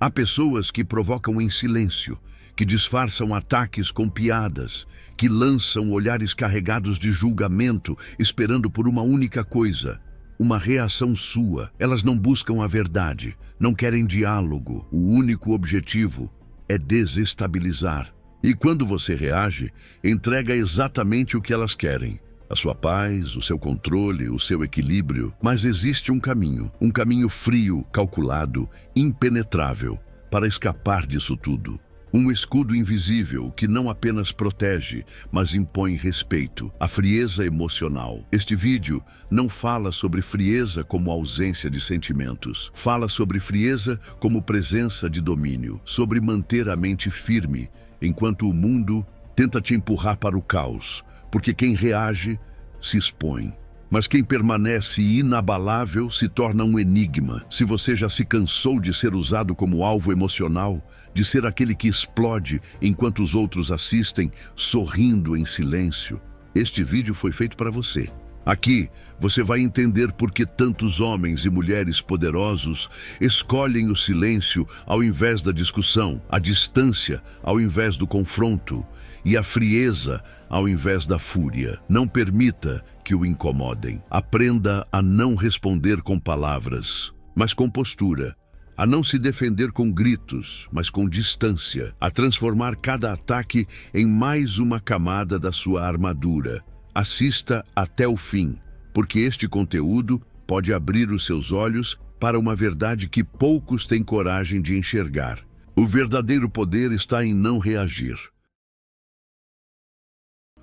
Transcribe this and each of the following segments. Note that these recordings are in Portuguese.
Há pessoas que provocam em silêncio, que disfarçam ataques com piadas, que lançam olhares carregados de julgamento, esperando por uma única coisa: uma reação sua. Elas não buscam a verdade, não querem diálogo. O único objetivo é desestabilizar. E quando você reage, entrega exatamente o que elas querem: a sua paz, o seu controle, o seu equilíbrio. Mas existe um caminho frio, calculado, impenetrável, para escapar disso tudo. Um escudo invisível que não apenas protege, mas impõe respeito: a frieza emocional. Este vídeo não fala sobre frieza como ausência de sentimentos. Fala sobre frieza como presença de domínio, sobre manter a mente firme, enquanto o mundo tenta te empurrar para o caos, porque quem reage se expõe. Mas quem permanece inabalável se torna um enigma. Se você já se cansou de ser usado como alvo emocional, de ser aquele que explode enquanto os outros assistem, sorrindo em silêncio, este vídeo foi feito para você. Aqui, você vai entender por que tantos homens e mulheres poderosos escolhem o silêncio ao invés da discussão, a distância ao invés do confronto e a frieza ao invés da fúria. Não permita que o incomodem. Aprenda a não responder com palavras, mas com postura. A não se defender com gritos, mas com distância. A transformar cada ataque em mais uma camada da sua armadura. Assista até o fim, porque este conteúdo pode abrir os seus olhos para uma verdade que poucos têm coragem de enxergar. O verdadeiro poder está em não reagir.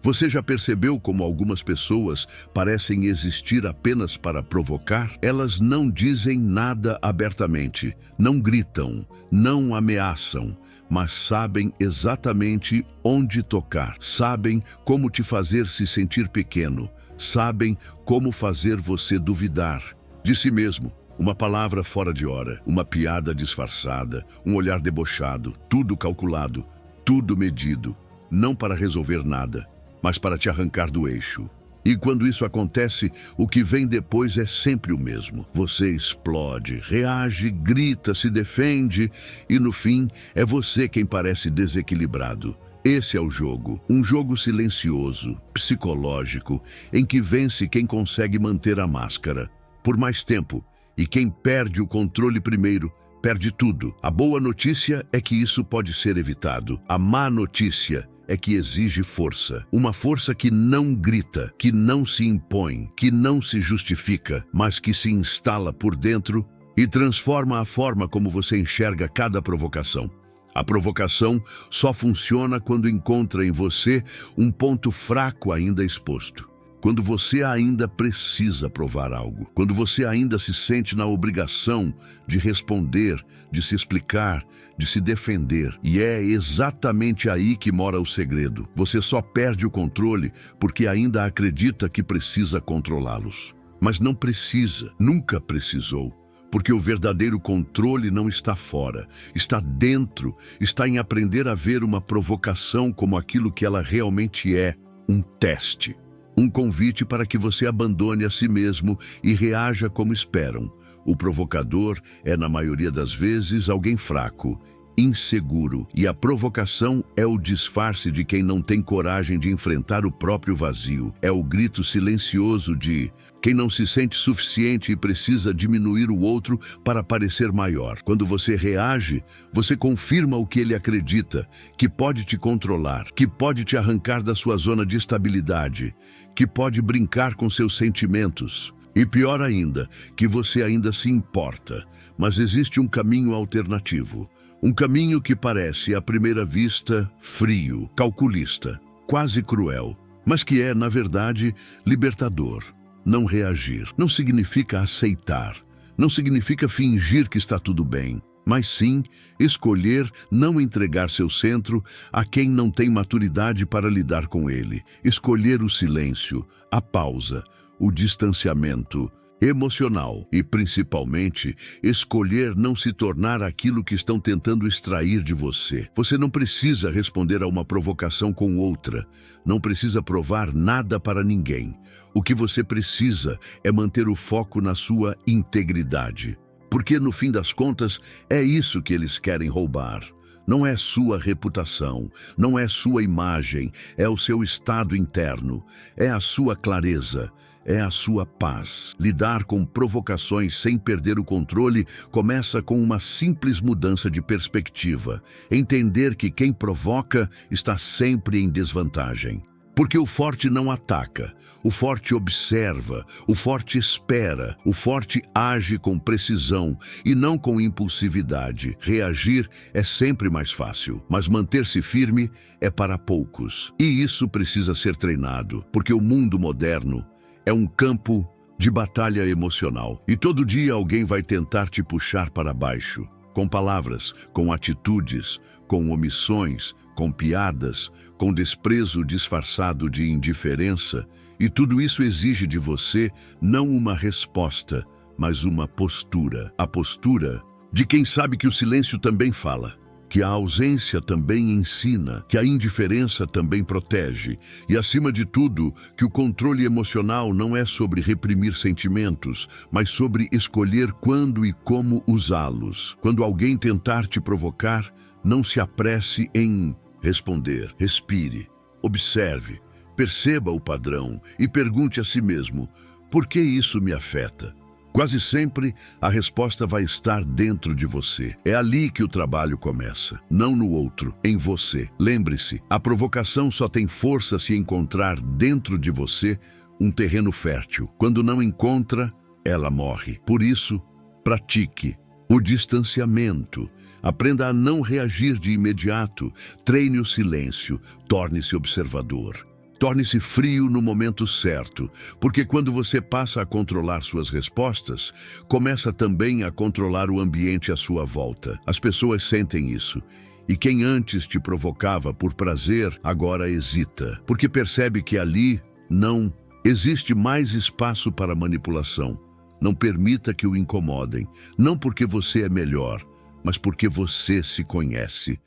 Você já percebeu como algumas pessoas parecem existir apenas para provocar? Elas não dizem nada abertamente, não gritam, não ameaçam, mas sabem exatamente onde tocar, sabem como te fazer se sentir pequeno, sabem como fazer você duvidar de si mesmo. Uma palavra fora de hora, uma piada disfarçada, um olhar debochado, tudo calculado, tudo medido, não para resolver nada, mas para te arrancar do eixo. E quando isso acontece, o que vem depois é sempre o mesmo. Você explode, reage, grita, se defende e no fim é você quem parece desequilibrado. Esse é o jogo, um jogo silencioso, psicológico, em que vence quem consegue manter a máscara por mais tempo, e quem perde o controle primeiro perde tudo. A boa notícia é que isso pode ser evitado. A má notícia é que exige força. Uma força que não grita, que não se impõe, que não se justifica, mas que se instala por dentro e transforma a forma como você enxerga cada provocação. A provocação só funciona quando encontra em você um ponto fraco ainda exposto. Quando você ainda precisa provar algo, quando você ainda se sente na obrigação de responder, de se explicar, de se defender. E é exatamente aí que mora o segredo. Você só perde o controle porque ainda acredita que precisa controlá-los. Mas não precisa, nunca precisou. Porque o verdadeiro controle não está fora, está dentro, está em aprender a ver uma provocação como aquilo que ela realmente é, um teste. Um convite para que você abandone a si mesmo e reaja como esperam. O provocador é, na maioria das vezes, alguém fraco, inseguro, e a provocação é o disfarce de quem não tem coragem de enfrentar o próprio vazio. É o grito silencioso de quem não se sente suficiente e precisa diminuir o outro para parecer maior. Quando você reage, você confirma o que ele acredita, que pode te controlar, que pode te arrancar da sua zona de estabilidade, que pode brincar com seus sentimentos. E pior ainda, que você ainda se importa. Mas existe um caminho alternativo. Um caminho que parece, à primeira vista, frio, calculista, quase cruel, mas que é, na verdade, libertador. Não reagir não significa aceitar, não significa fingir que está tudo bem, mas sim escolher não entregar seu centro a quem não tem maturidade para lidar com ele. Escolher o silêncio, a pausa, o distanciamento emocional e, principalmente, escolher não se tornar aquilo que estão tentando extrair de você. Você não precisa responder a uma provocação com outra, não precisa provar nada para ninguém. O que você precisa é manter o foco na sua integridade. Porque, no fim das contas, é isso que eles querem roubar. Não é sua reputação, não é sua imagem, é o seu estado interno, é a sua clareza, é a sua paz. Lidar com provocações sem perder o controle começa com uma simples mudança de perspectiva. Entender que quem provoca está sempre em desvantagem. Porque o forte não ataca, o forte observa, o forte espera, o forte age com precisão e não com impulsividade. Reagir é sempre mais fácil, mas manter-se firme é para poucos. E isso precisa ser treinado, porque o mundo moderno é um campo de batalha emocional. E todo dia alguém vai tentar te puxar para baixo. Com palavras, com atitudes, com omissões, com piadas, com desprezo disfarçado de indiferença, e tudo isso exige de você não uma resposta, mas uma postura. A postura de quem sabe que o silêncio também fala, que a ausência também ensina, que a indiferença também protege e, acima de tudo, que o controle emocional não é sobre reprimir sentimentos, mas sobre escolher quando e como usá-los. Quando alguém tentar te provocar, não se apresse em responder. Respire, observe, perceba o padrão e pergunte a si mesmo: por que isso me afeta? Quase sempre, a resposta vai estar dentro de você. É ali que o trabalho começa, não no outro, em você. Lembre-se, a provocação só tem força se encontrar dentro de você um terreno fértil. Quando não encontra, ela morre. Por isso, pratique o distanciamento. Aprenda a não reagir de imediato. Treine o silêncio. Torne-se observador. Torne-se frio no momento certo, porque quando você passa a controlar suas respostas, começa também a controlar o ambiente à sua volta. As pessoas sentem isso. E quem antes te provocava por prazer, agora hesita, porque percebe que ali não existe mais espaço para manipulação. Não permita que o incomodem, não porque você é melhor, mas porque você se conhece.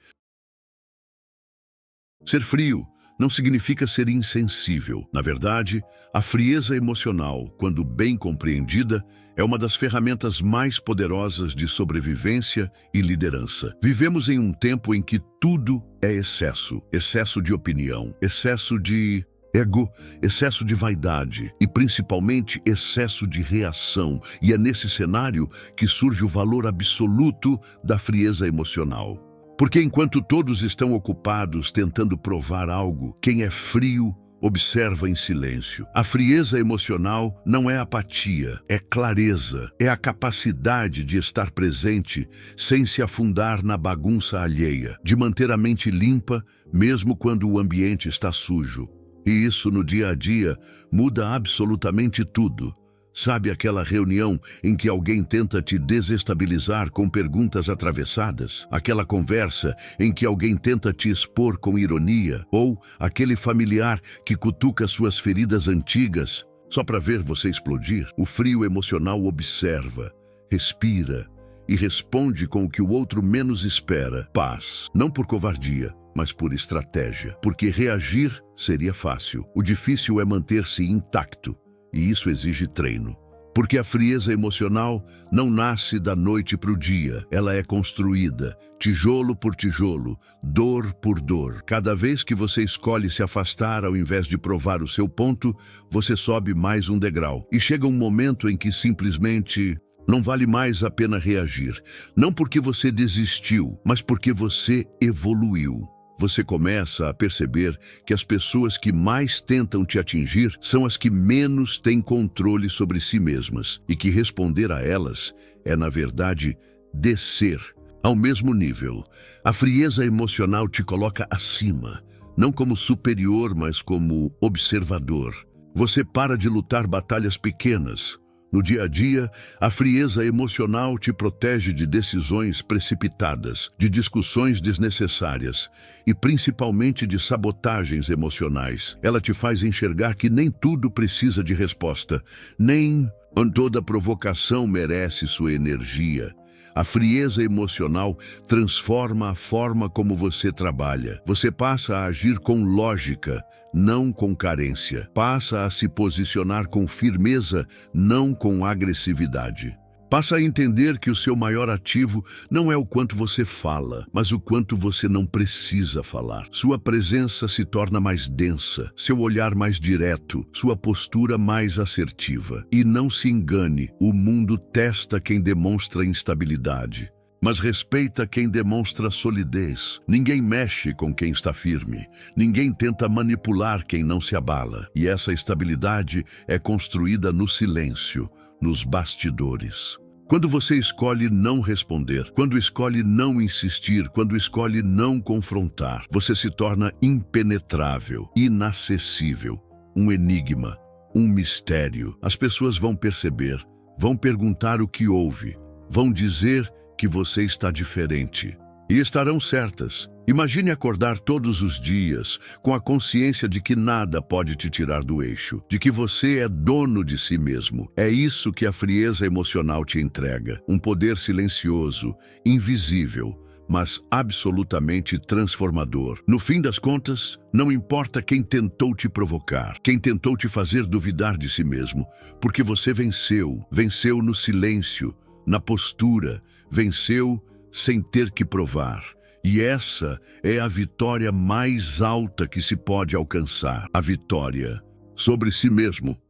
Ser frio não significa ser insensível. Na verdade, a frieza emocional, quando bem compreendida, é uma das ferramentas mais poderosas de sobrevivência e liderança. Vivemos em um tempo em que tudo é excesso. Excesso de opinião, excesso de ego, excesso de vaidade e, principalmente, excesso de reação. E é nesse cenário que surge o valor absoluto da frieza emocional. Porque enquanto todos estão ocupados tentando provar algo, quem é frio observa em silêncio. A frieza emocional não é apatia, é clareza, é a capacidade de estar presente sem se afundar na bagunça alheia, de manter a mente limpa mesmo quando o ambiente está sujo. E isso no dia a dia muda absolutamente tudo. Sabe aquela reunião em que alguém tenta te desestabilizar com perguntas atravessadas? Aquela conversa em que alguém tenta te expor com ironia? Ou aquele familiar que cutuca suas feridas antigas só para ver você explodir? O frio emocional observa, respira e responde com o que o outro menos espera. Paz, não por covardia, mas por estratégia. Porque reagir seria fácil. O difícil é manter-se intacto. E isso exige treino. Porque a frieza emocional não nasce da noite para o dia. Ela é construída, tijolo por tijolo, dor por dor. Cada vez que você escolhe se afastar ao invés de provar o seu ponto, você sobe mais um degrau. E chega um momento em que simplesmente não vale mais a pena reagir. Não porque você desistiu, mas porque você evoluiu. Você começa a perceber que as pessoas que mais tentam te atingir são as que menos têm controle sobre si mesmas e que responder a elas é, na verdade, descer ao mesmo nível. A frieza emocional te coloca acima, não como superior, mas como observador. Você para de lutar batalhas pequenas. No dia a dia, a frieza emocional te protege de decisões precipitadas, de discussões desnecessárias e principalmente de sabotagens emocionais. Ela te faz enxergar que nem tudo precisa de resposta, nem toda provocação merece sua energia. A frieza emocional transforma a forma como você trabalha. Você passa a agir com lógica, não com carência. Passa a se posicionar com firmeza, não com agressividade. Passa a entender que o seu maior ativo não é o quanto você fala, mas o quanto você não precisa falar. Sua presença se torna mais densa, seu olhar mais direto, sua postura mais assertiva. E não se engane, o mundo testa quem demonstra instabilidade, mas respeita quem demonstra solidez. Ninguém mexe com quem está firme. Ninguém tenta manipular quem não se abala. E essa estabilidade é construída no silêncio, nos bastidores. Quando você escolhe não responder, quando escolhe não insistir, quando escolhe não confrontar, você se torna impenetrável, inacessível, um enigma, um mistério. As pessoas vão perceber, vão perguntar o que houve, vão dizer que você está diferente. E estarão certas. Imagine acordar todos os dias com a consciência de que nada pode te tirar do eixo, de que você é dono de si mesmo. É isso que a frieza emocional te entrega. Um poder silencioso, invisível, mas absolutamente transformador. No fim das contas, não importa quem tentou te provocar, quem tentou te fazer duvidar de si mesmo, porque você venceu. Venceu no silêncio, na postura, venceu sem ter que provar. E essa é a vitória mais alta que se pode alcançar, a vitória sobre si mesmo.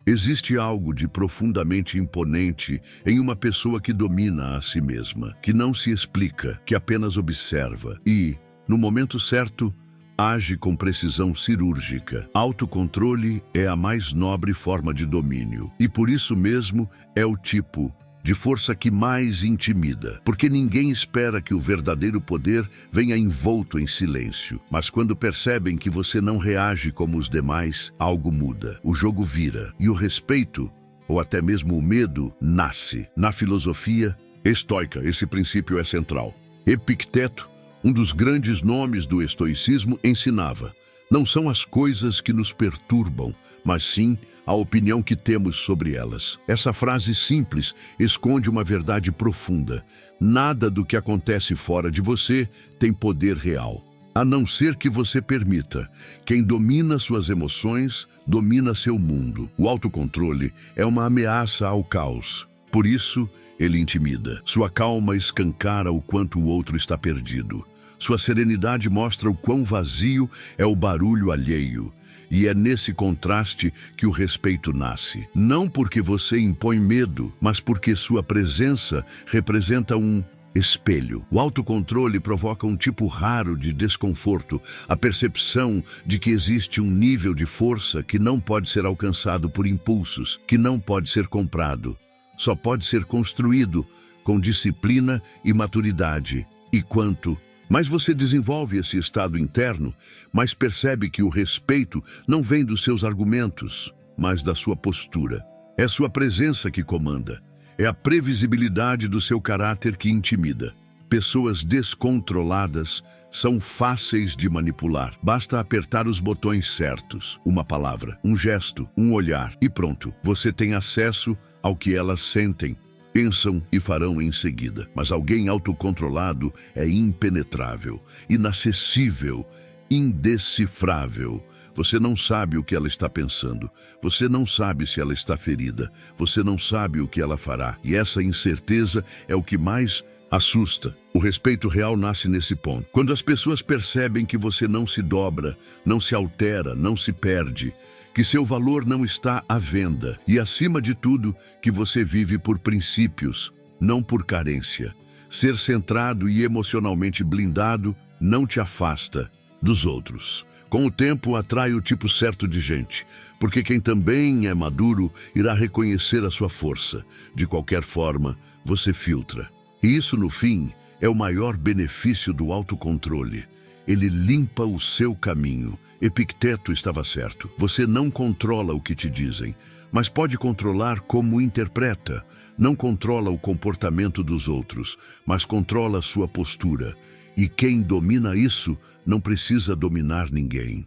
Existe algo de profundamente imponente em uma pessoa que domina a si mesma, que não se explica, que apenas observa e, no momento certo, age com precisão cirúrgica. Autocontrole é a mais nobre forma de domínio e por isso mesmo é o tipo de força que mais intimida, porque ninguém espera que o verdadeiro poder venha envolto em silêncio. Mas quando percebem que você não reage como os demais, algo muda, o jogo vira e o respeito, ou até mesmo o medo, nasce. Na filosofia estoica, esse princípio é central. Epicteto, um dos grandes nomes do estoicismo, ensinava: não são as coisas que nos perturbam, mas sim a opinião que temos sobre elas. Essa frase simples esconde uma verdade profunda. Nada do que acontece fora de você tem poder real, a não ser que você permita. Quem domina suas emoções, domina seu mundo. O autocontrole é uma ameaça ao caos. Por isso, ele intimida. Sua calma escancara o quanto o outro está perdido. Sua serenidade mostra o quão vazio é o barulho alheio. E é nesse contraste que o respeito nasce. Não porque você impõe medo, mas porque sua presença representa um espelho. O autocontrole provoca um tipo raro de desconforto, a percepção de que existe um nível de força que não pode ser alcançado por impulsos, que não pode ser comprado. Só pode ser construído com disciplina e maturidade. E quanto mais você desenvolve esse estado interno, mais percebe que o respeito não vem dos seus argumentos, mas da sua postura. É sua presença que comanda. É a previsibilidade do seu caráter que intimida. Pessoas descontroladas são fáceis de manipular. Basta apertar os botões certos. Uma palavra, um gesto, um olhar e pronto. Você tem acesso ao que elas sentem, pensam e farão em seguida. Mas alguém autocontrolado é impenetrável, inacessível, indecifrável. Você não sabe o que ela está pensando. Você não sabe se ela está ferida. Você não sabe o que ela fará. E essa incerteza é o que mais assusta. O respeito real nasce nesse ponto. Quando as pessoas percebem que você não se dobra, não se altera, não se perde, que seu valor não está à venda e, acima de tudo, que você vive por princípios, não por carência. Ser centrado e emocionalmente blindado não te afasta dos outros. Com o tempo, atrai o tipo certo de gente, porque quem também é maduro irá reconhecer a sua força. De qualquer forma, você filtra. E isso, no fim, é o maior benefício do autocontrole. Ele limpa o seu caminho. Epicteto estava certo. Você não controla o que te dizem, mas pode controlar como interpreta. Não controla o comportamento dos outros, mas controla a sua postura. E quem domina isso não precisa dominar ninguém.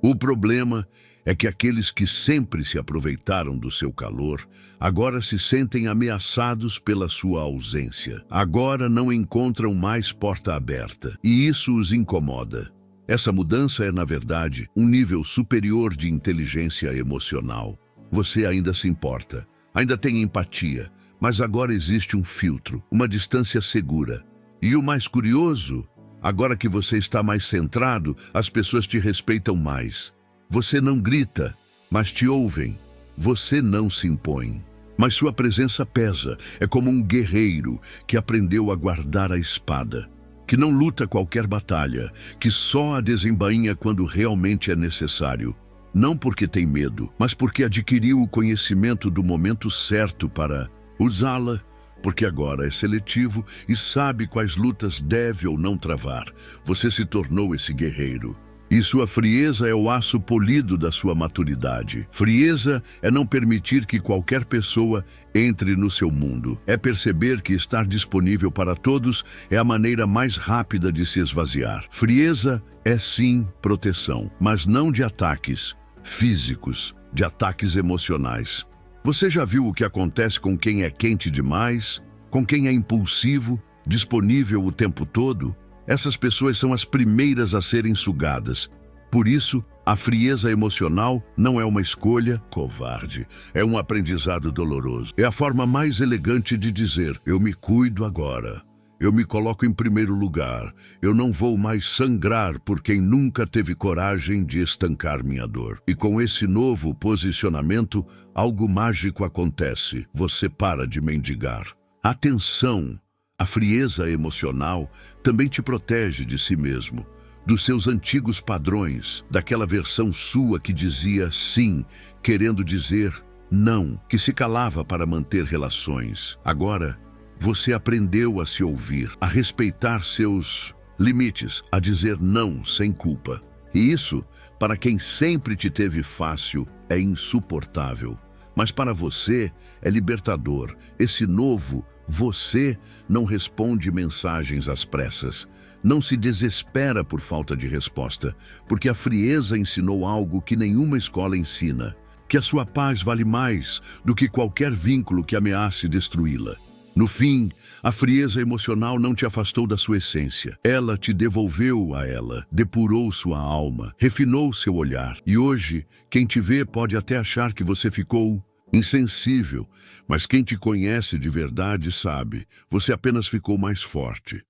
O problema é que aqueles que sempre se aproveitaram do seu calor, agora se sentem ameaçados pela sua ausência. Agora não encontram mais porta aberta, e isso os incomoda. Essa mudança é, na verdade, um nível superior de inteligência emocional. Você ainda se importa, ainda tem empatia, mas agora existe um filtro, uma distância segura. E o mais curioso, agora que você está mais centrado, as pessoas te respeitam mais. Você não grita, mas te ouvem. Você não se impõe, mas sua presença pesa. É como um guerreiro que aprendeu a guardar a espada, que não luta qualquer batalha, que só a desembainha quando realmente é necessário. Não porque tem medo, mas porque adquiriu o conhecimento do momento certo para usá-la, porque agora é seletivo e sabe quais lutas deve ou não travar. Você se tornou esse guerreiro. E sua frieza é o aço polido da sua maturidade. Frieza é não permitir que qualquer pessoa entre no seu mundo. É perceber que estar disponível para todos é a maneira mais rápida de se esvaziar. Frieza é sim proteção, mas não de ataques físicos, de ataques emocionais. Você já viu o que acontece com quem é quente demais, com quem é impulsivo, disponível o tempo todo? Essas pessoas são as primeiras a serem sugadas. Por isso, a frieza emocional não é uma escolha covarde, é um aprendizado doloroso. É a forma mais elegante de dizer: eu me cuido agora. Eu me coloco em primeiro lugar. Eu não vou mais sangrar por quem nunca teve coragem de estancar minha dor. E com esse novo posicionamento, algo mágico acontece. Você para de mendigar. Atenção! A frieza emocional também te protege de si mesmo, dos seus antigos padrões, daquela versão sua que dizia sim, querendo dizer não, que se calava para manter relações. Agora, você aprendeu a se ouvir, a respeitar seus limites, a dizer não sem culpa. E isso, para quem sempre te teve fácil, é insuportável. Mas para você é libertador. Esse novo você não responde mensagens às pressas. Não se desespera por falta de resposta, porque a frieza ensinou algo que nenhuma escola ensina, que a sua paz vale mais do que qualquer vínculo que ameace destruí-la. No fim, a frieza emocional não te afastou da sua essência. Ela te devolveu a ela, depurou sua alma, refinou seu olhar. E hoje, quem te vê pode até achar que você ficou insensível, mas quem te conhece de verdade sabe, você apenas ficou mais forte.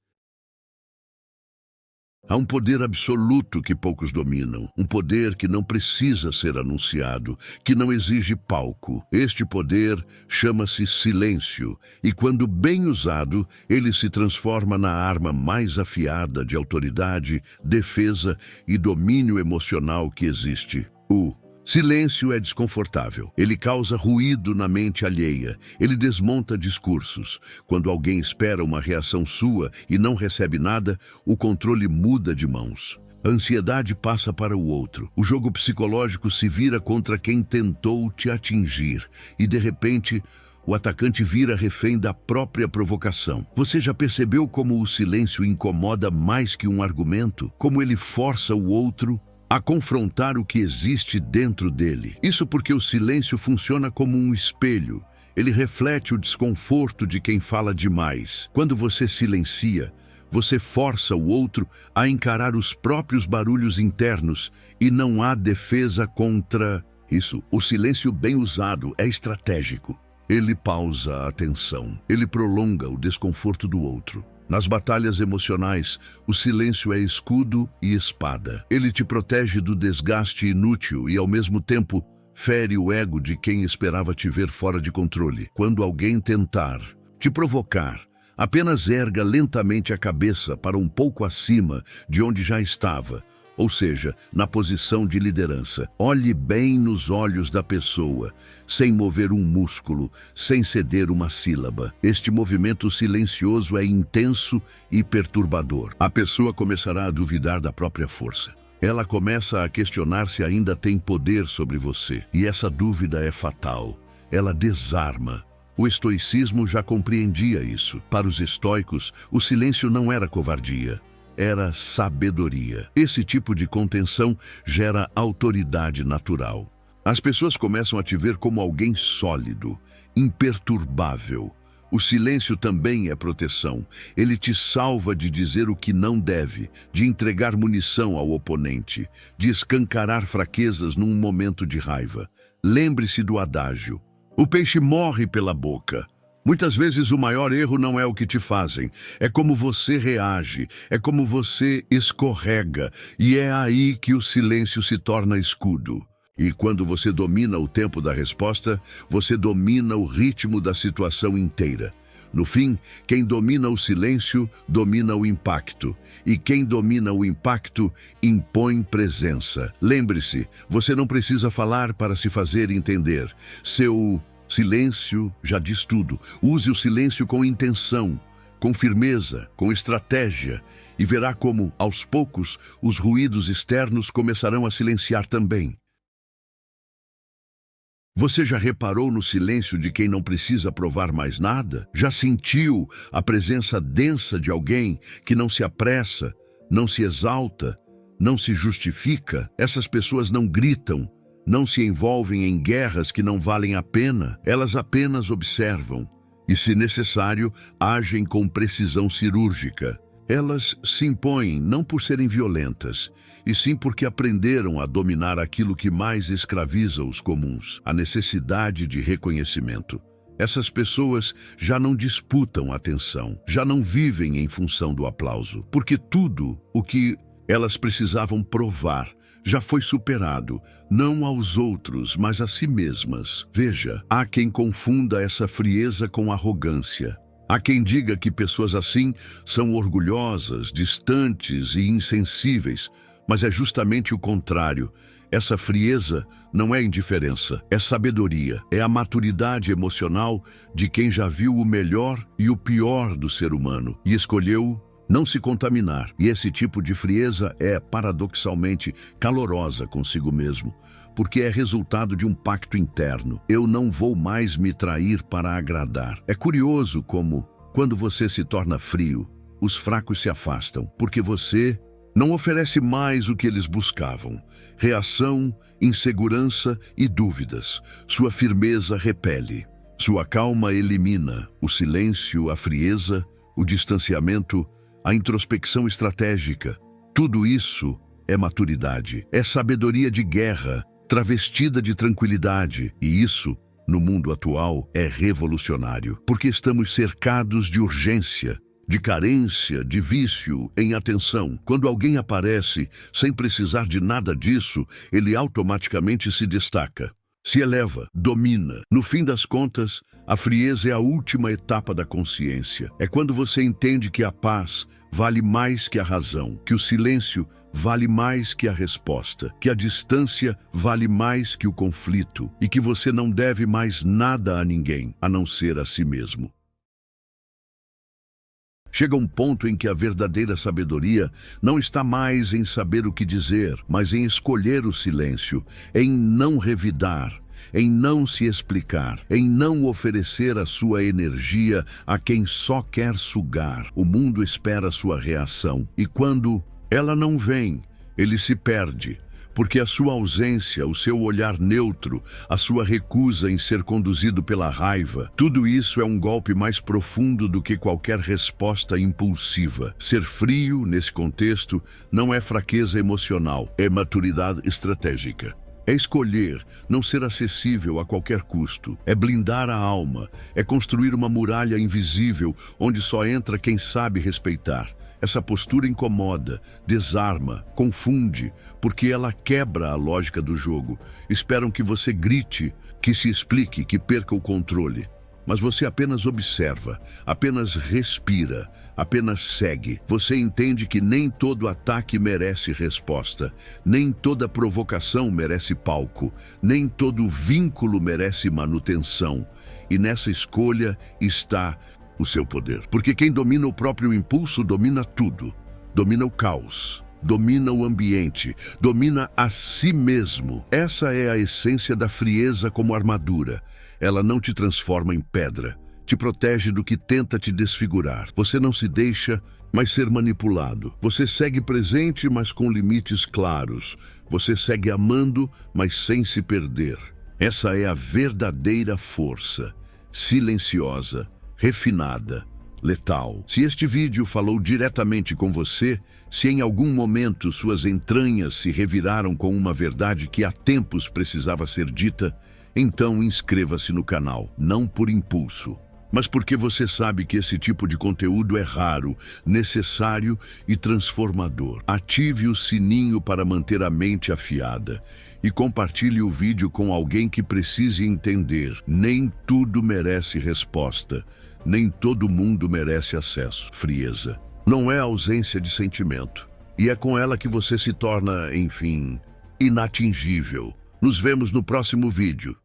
Há um poder absoluto que poucos dominam, um poder que não precisa ser anunciado, que não exige palco. Este poder chama-se silêncio, e quando bem usado, ele se transforma na arma mais afiada de autoridade, defesa e domínio emocional que existe. O silêncio é desconfortável. Ele causa ruído na mente alheia. Ele desmonta discursos. Quando alguém espera uma reação sua e não recebe nada, o controle muda de mãos. A ansiedade passa para o outro. O jogo psicológico se vira contra quem tentou te atingir. E, de repente, o atacante vira refém da própria provocação. Você já percebeu como o silêncio incomoda mais que um argumento? Como ele força o outro a confrontar o que existe dentro dele. Isso porque o silêncio funciona como um espelho. Ele reflete o desconforto de quem fala demais. Quando você silencia, você força o outro a encarar os próprios barulhos internos e não há defesa contra isso. O silêncio bem usado é estratégico. Ele pausa a atenção. Ele prolonga o desconforto do outro. Nas batalhas emocionais, o silêncio é escudo e espada. Ele te protege do desgaste inútil e, ao mesmo tempo, fere o ego de quem esperava te ver fora de controle. Quando alguém tentar te provocar, apenas erga lentamente a cabeça para um pouco acima de onde já estava, ou seja, na posição de liderança. Olhe bem nos olhos da pessoa, sem mover um músculo, sem ceder uma sílaba. Este movimento silencioso é intenso e perturbador. A pessoa começará a duvidar da própria força. Ela começa a questionar se ainda tem poder sobre você. E essa dúvida é fatal. Ela desarma. O estoicismo já compreendia isso. Para os estoicos, o silêncio não era covardia. Era sabedoria. Esse tipo de contenção gera autoridade natural. As pessoas começam a te ver como alguém sólido, imperturbável. O silêncio também é proteção. Ele te salva de dizer o que não deve, de entregar munição ao oponente, de escancarar fraquezas num momento de raiva. lembre-se do adágio. O peixe morre pela boca. Muitas vezes o maior erro não é o que te fazem, é como você reage, é como você escorrega, e é aí que o silêncio se torna escudo. E quando você domina o tempo da resposta, você domina o ritmo da situação inteira. No fim, quem domina o silêncio, domina o impacto. E quem domina o impacto, impõe presença. Lembre-se, você não precisa falar para se fazer entender. Seu silêncio já diz tudo. Use o silêncio com intenção, com firmeza, com estratégia, e verá como, aos poucos, os ruídos externos começarão a silenciar também. Você já reparou no silêncio de quem não precisa provar mais nada? Já sentiu a presença densa de alguém que não se apressa, não se exalta, não se justifica? Essas pessoas não gritam, não se envolvem em guerras que não valem a pena. Elas apenas observam e, se necessário, agem com precisão cirúrgica. Elas se impõem não por serem violentas, e sim porque aprenderam a dominar aquilo que mais escraviza os comuns, a necessidade de reconhecimento. Essas pessoas já não disputam atenção, já não vivem em função do aplauso, porque tudo o que elas precisavam provar já foi superado, não aos outros, mas a si mesmas. Veja, há quem confunda essa frieza com arrogância. Há quem diga que pessoas assim são orgulhosas, distantes e insensíveis, mas é justamente o contrário. Essa frieza não é indiferença, é sabedoria, é a maturidade emocional de quem já viu o melhor e o pior do ser humano e escolheu não se contaminar. E esse tipo de frieza é, paradoxalmente, calorosa consigo mesmo, porque é resultado de um pacto interno. Eu não vou mais me trair para agradar. É curioso como, quando você se torna frio, os fracos se afastam, porque você não oferece mais o que eles buscavam. Reação, insegurança e dúvidas. Sua firmeza repele. Sua calma elimina. O silêncio, a frieza, o distanciamento, a introspecção estratégica. Tudo isso é maturidade. É sabedoria de guerra, travestida de tranquilidade. E isso, no mundo atual, é revolucionário. Porque estamos cercados de urgência, de carência, de vício em atenção. Quando alguém aparece sem precisar de nada disso, ele automaticamente se destaca, se eleva, domina. No fim das contas, a frieza é a última etapa da consciência. É quando você entende que a paz vale mais que a razão, que o silêncio vale mais que a resposta, que a distância vale mais que o conflito e que você não deve mais nada a ninguém, a não ser a si mesmo. Chega um ponto em que a verdadeira sabedoria não está mais em saber o que dizer, mas em escolher o silêncio, em não revidar, em não se explicar, em não oferecer a sua energia a quem só quer sugar. O mundo espera sua reação, e quando ela não vem, ele se perde. Porque a sua ausência, o seu olhar neutro, a sua recusa em ser conduzido pela raiva, tudo isso é um golpe mais profundo do que qualquer resposta impulsiva. Ser frio, nesse contexto, não é fraqueza emocional, é maturidade estratégica. É escolher não ser acessível a qualquer custo, é blindar a alma, é construir uma muralha invisível onde só entra quem sabe respeitar. Essa postura incomoda, desarma, confunde, porque ela quebra a lógica do jogo. Esperam que você grite, que se explique, que perca o controle. Mas você apenas observa, apenas respira, apenas segue. Você entende que nem todo ataque merece resposta, nem toda provocação merece palco, nem todo vínculo merece manutenção. E nessa escolha está o seu poder. Porque quem domina o próprio impulso domina tudo. Domina o caos, domina o ambiente, domina a si mesmo. Essa é a essência da frieza como armadura. Ela não te transforma em pedra, te protege do que tenta te desfigurar. Você não se deixa mais ser manipulado. Você segue presente, mas com limites claros. Você segue amando, mas sem se perder. Essa é a verdadeira força, silenciosa, refinada, letal. Se este vídeo falou diretamente com você, se em algum momento suas entranhas se reviraram com uma verdade que há tempos precisava ser dita, Então inscreva-se no canal, não por impulso, mas porque você sabe que esse tipo de conteúdo é raro, necessário e transformador. Ative o sininho para manter a mente afiada e compartilhe o vídeo com alguém que precise entender. Nem tudo merece resposta, nem todo mundo merece acesso. Frieza não é ausência de sentimento, e é com ela que você se torna, enfim, inatingível. Nos vemos no próximo vídeo.